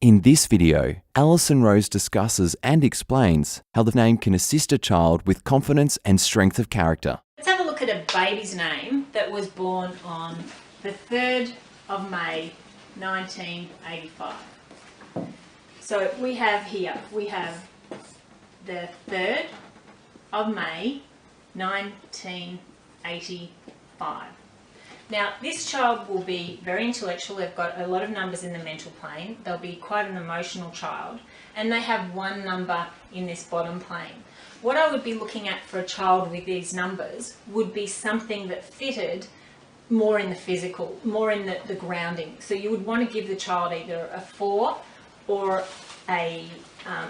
In this video, Allison Rose discusses and explains how the name can assist a child with confidence and strength of character. Let's have a look at a baby's name that was born on the 3rd of May 1985. So we have the 3rd of May 1985. Now, this child will be very intellectual. They've got a lot of numbers in the mental plane. They'll be quite an emotional child, and they have one number in this bottom plane. What I would be looking at for a child with these numbers would be something that fitted more in the physical, more in the grounding. So you would want to give the child either a 4 or a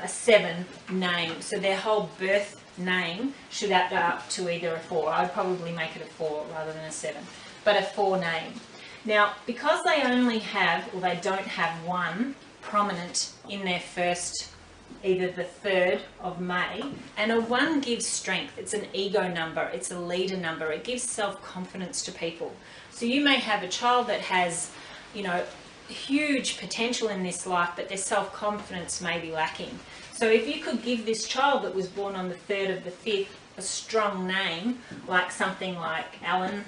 7 name. So their whole birth name should add up to either a 4. I'd probably make it a 4 rather than a 7. But a 4 name. Now, because they only have, or they don't have one prominent in their first, either the 3rd of May, and a 1 gives strength. It's an ego number, it's a leader number, it gives self-confidence to people. So you may have a child that has, huge potential in this life, but their self-confidence may be lacking. So if you could give this child that was born on the 3rd of the 5th a strong name, like something like Alan,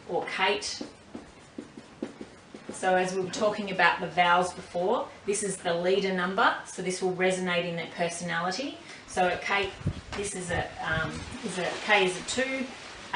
or Kate. So as we were talking about the vowels before, this is the leader number, so this will resonate in their personality. So at Kate, this is K is a 2,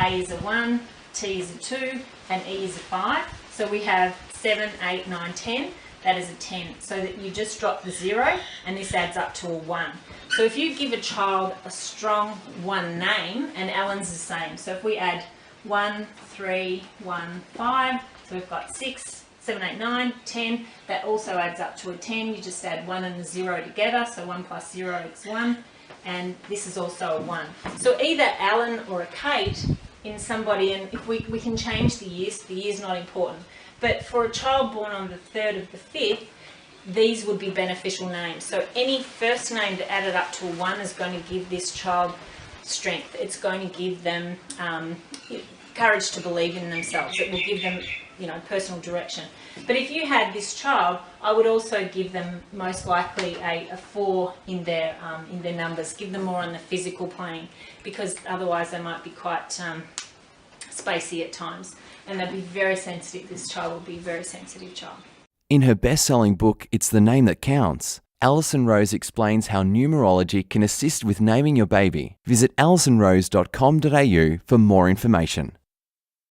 A is a 1, T is a 2, and E is a 5. So we have 7, 8, 9, 10. That is a 10. So that you just drop the 0, and this adds up to a 1. So if you give a child a strong 1 name, and Alan's the same. So if we add 1, 3, 1, 5. So we've got 6, 7, 8, 9, 10. That also adds up to a 10. You just add 1 and a 0 together. So 1 plus 0 is 1. And this is also a 1. So either Alan or a Kate in somebody, and if we can change the year's not important. But for a child born on the 3rd of the 5th, these would be beneficial names. So any first name that added up to a 1 is going to give this child strength. It's going to give them courage to believe in themselves. It will give them, personal direction. But if you had this child, I would also give them most likely a 4 in their numbers. Give them more on the physical plane, because otherwise they might be quite spacey at times, and they'll be very sensitive. This child will be a very sensitive child. In her best-selling book, It's the Name That Counts, Allison Rose explains how numerology can assist with naming your baby. Visit allisonrose.com.au for more information.